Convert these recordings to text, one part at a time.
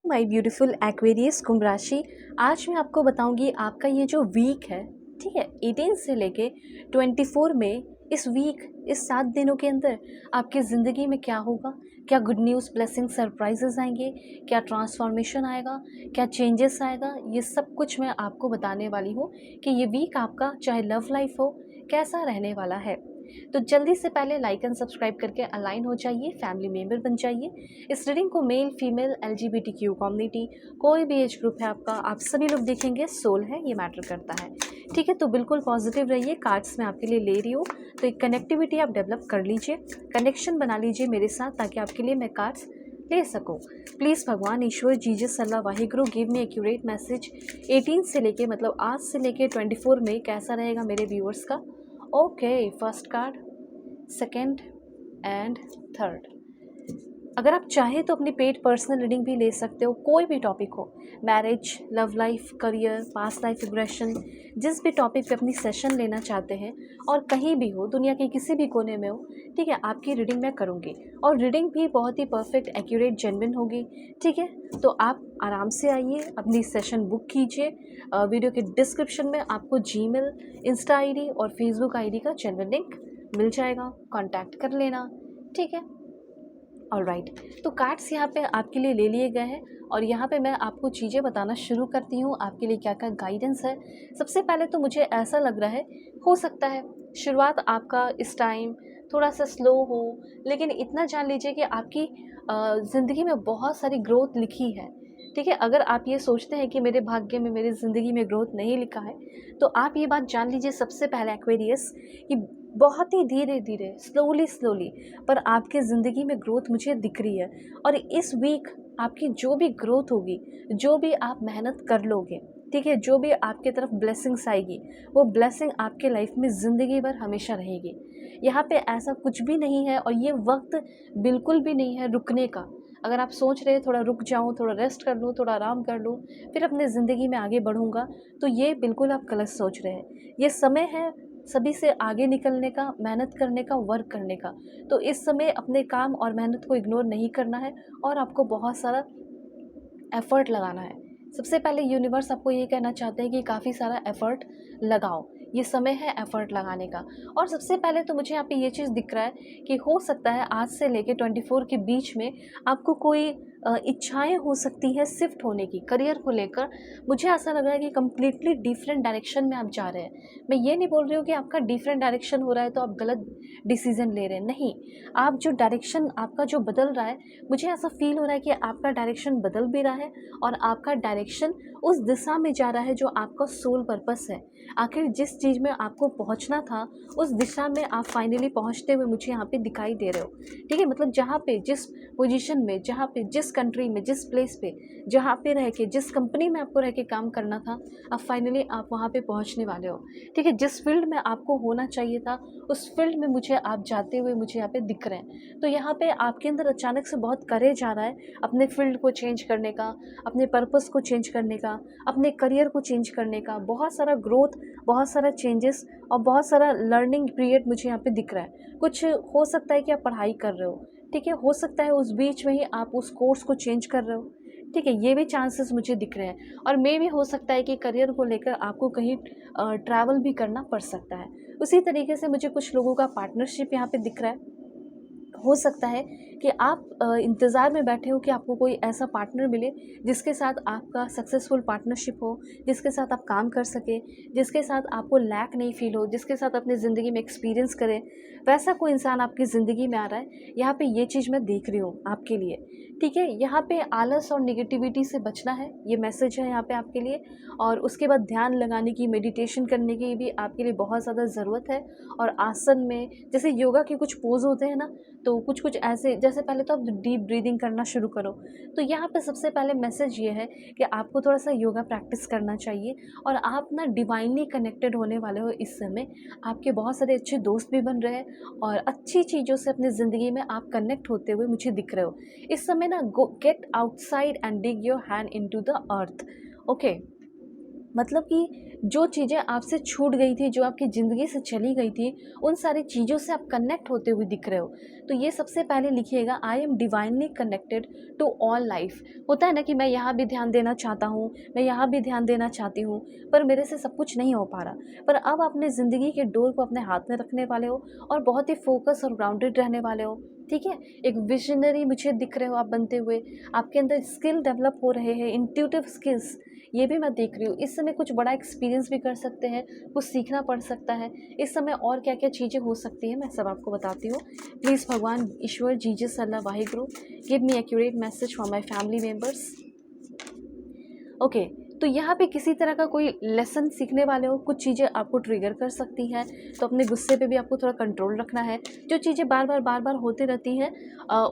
My beautiful Aquarius कुंभ राशि। आज मैं आपको बताऊंगी आपका ये जो वीक है, ठीक है, 18 से लेके 24 में, इस वीक, इस 7 दिनों के अंदर आपकी ज़िंदगी में क्या होगा, क्या गुड न्यूज़, ब्लेसिंग, सरप्राइजेस आएंगे, क्या ट्रांसफॉर्मेशन आएगा, क्या चेंजेस आएगा, ये सब कुछ मैं आपको बताने वाली हूँ कि ये वीक आपका चाहे लव लाइफ हो कैसा रहने वाला है। तो जल्दी से पहले लाइक एंड सब्सक्राइब करके अलाइन हो जाइए, फैमिली मेम्बर बन जाइए। इस रीडिंग को मेल फीमेल LGBTQ कम्युनिटी, कोई भी एज ग्रुप है आपका, आप सभी लोग देखेंगे, सोल है, ये मैटर करता है। ठीक है, तो बिल्कुल पॉजिटिव रहिए। कार्ड्स मैं आपके लिए ले रही हूँ, तो एक कनेक्टिविटी आप डेवलप कर लीजिए, कनेक्शन बना लीजिए मेरे साथ, ताकि आपके लिए मैं कार्ड्स ले सकूं। Please Bhagwan, Ishwar, Jesus, Allah, Waheguru, give me accurate message. 18 से लेके, मतलब आज से लेके 24 में कैसा रहेगा मेरे व्यूअर्स का। Okay, first card, second and third. अगर आप चाहें तो अपनी पेड पर्सनल रीडिंग भी ले सकते हो, कोई भी टॉपिक हो, marriage, love life, career, past life regression, जिस भी टॉपिक पे अपनी सेशन लेना चाहते हैं और कहीं भी हो, दुनिया के किसी भी कोने में हो, ठीक है, आपकी रीडिंग मैं करूँगी। और रीडिंग भी बहुत ही परफेक्ट, एक्यूरेट, जेन्युइन होगी। ठीक है, तो आप आराम से आइए, अपनी सेशन बुक कीजिए। वीडियो के डिस्क्रिप्शन में आपको जीमेल, इंस्टा आईडी और फेसबुक आईडी का जेन्युइन लिंक मिल जाएगा, कांटेक्ट कर लेना। ठीक है, ऑलराइट। तो कार्ड्स यहाँ पे आपके लिए ले लिए गए हैं और यहाँ पे मैं आपको चीज़ें बताना शुरू करती हूँ, आपके लिए क्या क्या गाइडेंस है। सबसे पहले तो मुझे ऐसा लग रहा है, हो सकता है शुरुआत आपका इस टाइम थोड़ा सा स्लो हो, लेकिन इतना जान लीजिए कि आपकी ज़िंदगी में बहुत सारी ग्रोथ लिखी है। ठीक है, अगर आप ये सोचते हैं कि मेरे भाग्य में, मेरी ज़िंदगी में ग्रोथ नहीं लिखा है, तो आप ये बात जान लीजिए सबसे पहले एक्वेरियस, कि बहुत ही धीरे धीरे, स्लोली स्लोली, पर आपकी ज़िंदगी में ग्रोथ मुझे दिख रही है। और इस वीक आपकी जो भी ग्रोथ होगी, जो भी आप मेहनत कर लोगे, ठीक है, जो भी आपके तरफ ब्लेसिंग्स आएगी, वो ब्लेसिंग आपके लाइफ में ज़िंदगी भर हमेशा रहेगी। यहाँ पे ऐसा कुछ भी नहीं है और ये वक्त बिल्कुल भी नहीं है रुकने का। अगर आप सोच रहे हैं थोड़ा रुक जाऊँ, थोड़ा रेस्ट कर लूँ, थोड़ा आराम कर लूँ, फिर अपने ज़िंदगी में आगे बढ़ूँगा, तो ये बिल्कुल आप गलत सोच रहे हैं। ये समय है सभी से आगे निकलने का, मेहनत करने का, वर्क करने का। तो इस समय अपने काम और मेहनत को इग्नोर नहीं करना है और आपको बहुत सारा एफ़र्ट लगाना है। सबसे पहले यूनिवर्स आपको ये कहना चाहते हैं कि काफ़ी सारा एफ़र्ट लगाओ, ये समय है एफ़र्ट लगाने का। और सबसे पहले तो मुझे यहाँ पे ये चीज़ दिख रहा है कि हो सकता है आज से लेके 24 के बीच में आपको कोई इच्छाएँ हो सकती हैं शिफ्ट होने की, करियर को लेकर। मुझे ऐसा लग रहा है कि कंप्लीटली डिफरेंट डायरेक्शन में आप जा रहे हैं। मैं ये नहीं बोल रही हूँ कि आपका डिफरेंट डायरेक्शन हो रहा है तो आप गलत डिसीज़न ले रहे हैं, नहीं। आप जो डायरेक्शन आपका जो बदल रहा है, मुझे ऐसा फ़ील हो रहा है कि आपका डायरेक्शन बदल भी रहा है और आपका डायरेक्शन उस दिशा में जा रहा है जो आपका सोल पर्पस है। आखिर जिस चीज़ में आपको पहुंचना था, उस दिशा में आप फाइनली पहुंचते हुए मुझे यहाँ पे दिखाई दे रहे हो। ठीक है, मतलब जहाँ पे, जिस पोजीशन में, जहाँ पे, जिस कंट्री में, जिस प्लेस पे, जहाँ पे रह के, जिस कंपनी में आपको रह के काम करना था, अब फाइनली आप वहाँ पे पहुँचने वाले हो। ठीक है, जिस फील्ड में आपको होना चाहिए था, उस फील्ड में मुझे आप जाते हुए मुझे यहाँ पे दिख रहे हैं। तो यहाँ पे आपके अंदर अचानक से बहुत करेज आ रहा है अपने फील्ड को चेंज करने का, अपने पर्पस को चेंज करने का, अपने करियर को चेंज करने का। बहुत सारा ग्रोथ, बहुत सारा चेंजेस और बहुत सारा लर्निंग पीरियड मुझे यहाँ पे दिख रहा है। कुछ हो सकता है कि आप पढ़ाई कर रहे हो, ठीक है, हो सकता है उस बीच में ही आप उस कोर्स को चेंज कर रहे हो। ठीक है, ये भी चांसेस मुझे दिख रहे हैं। और मे भी हो सकता है कि करियर को लेकर आपको कहीं ट्रैवल भी करना पड़ सकता है। उसी तरीके से मुझे कुछ लोगों का पार्टनरशिप यहाँ पे दिख रहा है। हो सकता है कि आप इंतज़ार में बैठे हो कि आपको कोई ऐसा पार्टनर मिले जिसके साथ आपका सक्सेसफुल पार्टनरशिप हो, जिसके साथ आप काम कर सकें, जिसके साथ आपको लैक नहीं फील हो, जिसके साथ अपनी ज़िंदगी में एक्सपीरियंस करें। वैसा कोई इंसान आपकी ज़िंदगी में आ रहा है, यहाँ पे ये चीज़ मैं देख रही हूँ आपके लिए। ठीक है, यहाँ पे आलस और नेगेटिविटी से बचना है, ये मैसेज है यहाँ पे आपके लिए। और उसके बाद ध्यान लगाने की, मेडिटेशन करने की भी आपके लिए बहुत ज़्यादा ज़रूरत है। और आसन में, जैसे योगा के कुछ पोज होते हैं ना, तो कुछ कुछ ऐसे, जैसे पहले तो आप डीप ब्रीदिंग करना शुरू करो। तो यहाँ पे सबसे पहले मैसेज ये है कि आपको थोड़ा सा योगा प्रैक्टिस करना चाहिए और आप ना डिवाइनली कनेक्टेड होने वाले हो इस समय। आपके बहुत सारे अच्छे दोस्त भी बन रहे हैं और अच्छी चीज़ों से अपनी ज़िंदगी में आप कनेक्ट होते हुए मुझे दिख रहे हो इस समय ना। गो gate outside and dig your hand into the earth. Okay, मतलब कि जो चीज़ें आपसे छूट गई थी, जो आपकी ज़िंदगी से चली गई थी, उन सारी चीज़ों से आप कनेक्ट होते हुए दिख रहे हो। तो ये सबसे पहले लिखिएगा, I am divinely connected to all life. होता है ना कि मैं यहाँ भी ध्यान देना चाहता हूँ, मैं यहाँ भी ध्यान देना चाहती हूँ, पर मेरे से सब कुछ नहीं हो पा रहा। पर अब अपने ज़िंदगी के डोर को अपने हाथ में रखने वाले हो और बहुत ही फोकस और ग्राउंडेड रहने वाले हो। ठीक है, एक विजनरी मुझे दिख रहे हो आप बनते हुए, आपके अंदर स्किल डेवलप हो रहे हैं, इंट्यूटिव स्किल्स, ये भी मैं देख रही हूँ। इस समय कुछ बड़ा एक्सपीरियंस भी कर सकते हैं, कुछ सीखना पड़ सकता है। इस समय और क्या क्या चीज़ें हो सकती हैं, मैं सब आपको बताती हूँ। Please Bhagwan Ishwar Jesus Allah Waheguru give me accurate message for my family members. Okay, तो यहाँ पे किसी तरह का कोई लेसन सीखने वाले हो, कुछ चीज़ें आपको ट्रिगर कर सकती हैं, तो अपने गुस्से पे भी आपको थोड़ा कंट्रोल रखना है। जो चीज़ें बार बार होती रहती हैं,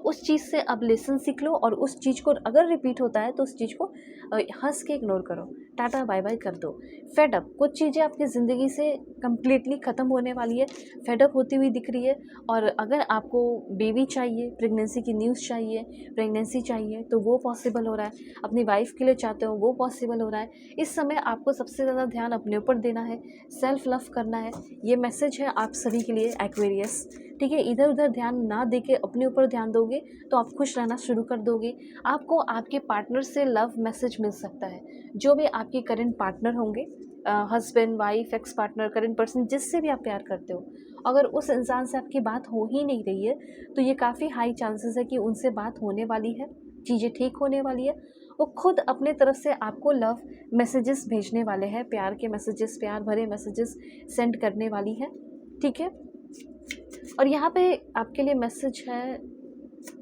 उस चीज़ से अब लेसन सीख लो, और उस चीज़ को अगर रिपीट होता है तो उस चीज़ को हंस के इग्नोर करो, टाटा बाय बाय कर दो। फेड अप, कुछ चीज़ें आपकी ज़िंदगी से कम्प्लीटली ख़त्म होने वाली है, फेड अप होती हुई दिख रही है। और अगर आपको बेबी चाहिए, प्रेगनेंसी की न्यूज़ चाहिए, प्रेगनेंसी चाहिए, तो वो पॉसिबल हो रहा है। अपनी वाइफ के लिए चाहते हो, वो पॉसिबल हो रहा है। इस समय आपको सबसे ज़्यादा ध्यान अपने ऊपर देना है, सेल्फ लव करना है। ये मैसेज है आप सभी के लिए एक्वेरियस। ठीक है, इधर उधर ध्यान ना देके अपने ऊपर ध्यान दोगे तो आप खुश रहना शुरू कर दोगे। आपको आपके पार्टनर से लव मैसेज मिल सकता है, जो भी आपके करंट पार्टनर होंगे, husband wife ex partner current person, जिससे भी आप प्यार करते हो, अगर उस इंसान से आपकी बात हो ही नहीं रही है तो ये काफ़ी हाई चांसेस है कि उनसे बात होने वाली है, चीज़ें ठीक होने वाली है। वो खुद अपने तरफ से आपको लव मैसेजेस भेजने वाले हैं, प्यार के मैसेजेस, प्यार भरे मैसेजेस सेंड करने वाली है। ठीक है, और यहाँ पे आपके लिए मैसेज है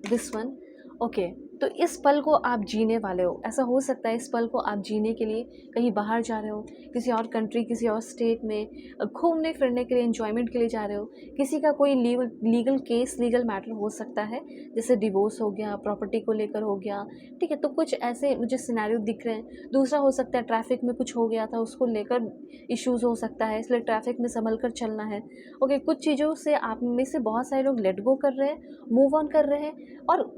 दिस वन। ओके, तो इस पल को आप जीने वाले हो। ऐसा हो सकता है इस पल को आप जीने के लिए कहीं बाहर जा रहे हो, किसी और कंट्री, किसी और स्टेट में घूमने फिरने के लिए, एंजॉयमेंट के लिए जा रहे हो। किसी का कोई लीगल केस, लीगल मैटर हो सकता है, जैसे डिवोर्स हो गया, प्रॉपर्टी को लेकर हो गया। ठीक है, तो कुछ ऐसे मुझे सिनेरियो दिख रहे हैं। दूसरा हो सकता है ट्रैफिक में कुछ हो गया था, उसको लेकर इश्यूज़ हो सकता है, इसलिए ट्रैफिक में संभल कर चलना है। ओके, कुछ चीज़ों से आप में से बहुत सारे लोग लेट गो कर रहे हैं, मूव ऑन कर रहे हैं, और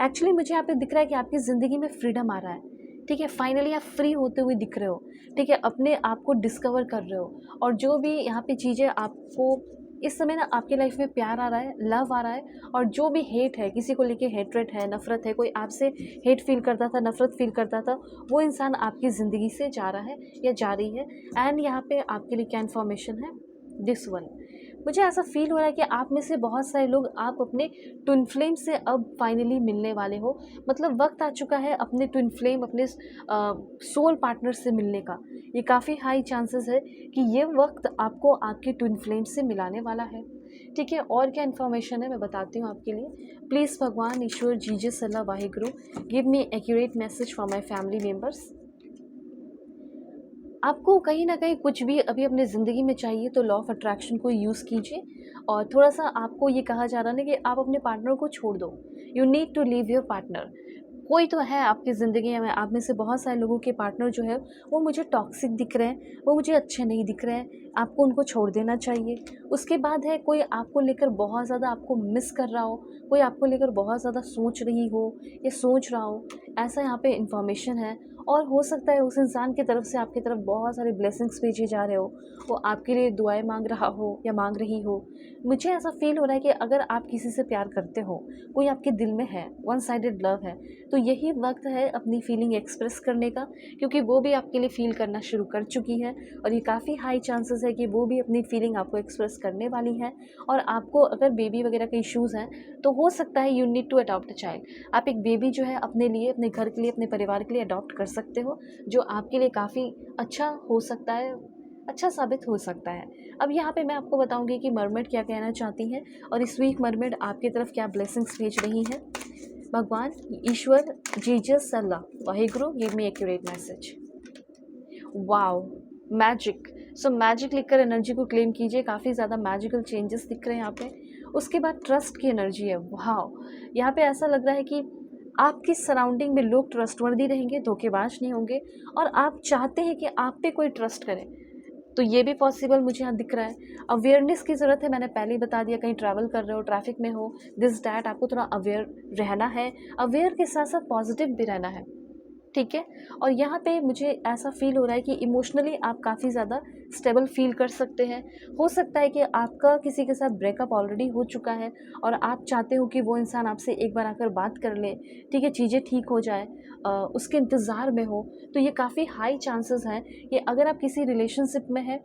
एक्चुअली मुझे यहाँ पे दिख रहा है कि आपकी ज़िंदगी में फ्रीडम आ रहा है। ठीक है, फाइनली आप फ्री होते हुए दिख रहे हो। ठीक है, अपने आप को डिस्कवर कर रहे हो, और जो भी यहाँ पे चीज़ें आपको इस समय ना आपकी लाइफ में प्यार आ रहा है, लव आ रहा है, और जो भी हेट है, किसी को लेके हेट्रेट है, नफरत है, कोई आपसे हेट फील करता था, नफरत फील करता था, वो इंसान आपकी ज़िंदगी से जा रहा है या जा रही है। एंड यहाँ पे आपके लिए क्या इन्फॉर्मेशन है, दिस वन। मुझे ऐसा फील हो रहा है कि आप में से बहुत सारे लोग आप अपने ट्विन फ्लेम से अब फाइनली मिलने वाले हो। मतलब वक्त आ चुका है अपने ट्विन फ्लेम, अपने सोल पार्टनर से मिलने का। ये काफ़ी हाई चांसेस है कि ये वक्त आपको आपके ट्विन फ्लेम से मिलाने वाला है। ठीक है, और क्या इन्फॉर्मेशन है मैं बताती हूँ आपके लिए। Please Bhagwan Ishwar Jesus Allah Waheguru give me accurate message for my family members. आपको कहीं न कहीं कुछ भी अभी अपनी ज़िंदगी में चाहिए तो लॉ ऑफ अट्रैक्शन को यूज़ कीजिए, और थोड़ा-सा आपको ये कहा जा रहा है ना कि आप अपने पार्टनर को छोड़ दो। You need to leave your partner. कोई तो है आपकी ज़िंदगी में, आप में से बहुत सारे लोगों के पार्टनर जो है वो मुझे टॉक्सिक दिख रहे हैं, वो मुझे अच्छे नहीं दिख रहे हैं, आपको उनको छोड़ देना चाहिए। उसके बाद है कोई आपको लेकर बहुत ज़्यादा आपको मिस कर रहा हो, कोई आपको लेकर बहुत ज़्यादा सोच रही हो या सोच रहा हो, ऐसा यहाँ पे इन्फॉर्मेशन है। और हो सकता है उस इंसान की तरफ से आपकी तरफ बहुत सारे ब्लेसिंग्स भेजे जा रहे हो, वो आपके लिए दुआएं मांग रहा हो या मांग रही हो। मुझे ऐसा फील हो रहा है कि अगर आप किसी से प्यार करते हो, कोई आपके दिल में है, वन साइडेड लव है, तो यही वक्त है अपनी फीलिंग एक्सप्रेस करने का, क्योंकि वो भी आपके लिए फ़ील करना शुरू कर चुकी है, और ये काफ़ी हाई चांसेस है कि वो भी अपनी फीलिंग आपको एक्सप्रेस करने वाली है। और आपको अगर बेबी वगैरह के इश्यूज़ हैं तो हो सकता है you need to adopt a child. आप एक बेबी जो है अपने लिए, अपने घर के लिए, अपने परिवार के लिए अडॉप्ट कर सकते हो, जो आपके लिए काफ़ी अच्छा हो सकता है, अच्छा साबित हो सकता है। अब यहाँ पे मैं आपको बताऊंगी कि मरमेड क्या कहना चाहती हैं, और इस वीक मरमेड आपकी तरफ क्या ब्लेसिंग्स भेज रही हैं। Bhagwan Ishwar Jesus Allah Waheguru give me accurate message. Wow, magic. So magic लिखकर एनर्जी को क्लेम कीजिए, काफ़ी ज़्यादा मैजिकल चेंजेस दिख रहे हैं यहाँ पे। उसके बाद ट्रस्ट की एनर्जी है। वाओ, यहाँ पे ऐसा लग रहा है कि आपकी सराउंडिंग में लोग ट्रस्टवर्दी रहेंगे, धोखेबाज नहीं होंगे, और आप चाहते हैं कि आप पे कोई ट्रस्ट करे, तो ये भी पॉसिबल मुझे यहाँ दिख रहा है। अवेयरनेस की ज़रूरत है, मैंने पहले ही बता दिया, कहीं ट्रैवल कर रहे हो, ट्रैफिक में हो, दिस डैट आपको थोड़ा अवेयर रहना है। अवेयर के साथ साथ पॉजिटिव भी रहना है। ठीक है। और यहाँ पे मुझे ऐसा फ़ील हो रहा है कि इमोशनली आप काफ़ी ज़्यादा स्टेबल फ़ील कर सकते हैं। हो सकता है कि आपका किसी के साथ ब्रेकअप ऑलरेडी हो चुका है और आप चाहते हो कि वो इंसान आपसे एक बार आकर बात कर ले, ठीक है, चीज़ें ठीक हो जाए, उसके इंतज़ार में हो। तो ये काफ़ी हाई चांसेस हैं कि अगर आप किसी रिलेशनशिप में हैं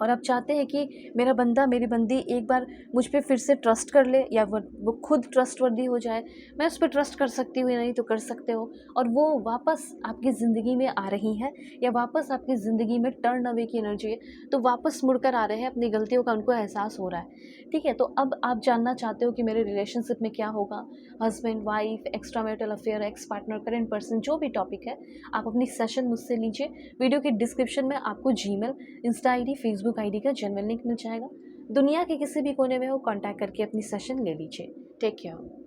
और आप चाहते हैं कि मेरा बंदा, मेरी बंदी एक बार मुझ पे फिर से ट्रस्ट कर ले, या वो खुद ट्रस्टवर्दी हो जाए, मैं उस पे ट्रस्ट कर सकती हूँ या नहीं तो कर सकते हो, और वो वापस आपकी ज़िंदगी में आ रही हैं या वापस आपकी ज़िंदगी में टर्न अवे की एनर्जी है, तो वापस मुड़कर आ रहे हैं, अपनी गलतियों का उनको एहसास हो रहा है, ठीक है। तो अब आप जानना चाहते हो कि मेरे रिलेशनशिप में क्या होगा, husband, wife, extra marital affair, ex partner, current person, जो भी टॉपिक है, आप अपनी सेशन मुझसे लीजिए। वीडियो की डिस्क्रिप्शन में आपको Gmail, Insta ID, Facebook ID का जेन्युइन लिंक मिल जाएगा। दुनिया के किसी भी कोने में हो, कांटेक्ट करके अपनी सेशन ले लीजिए। Take care.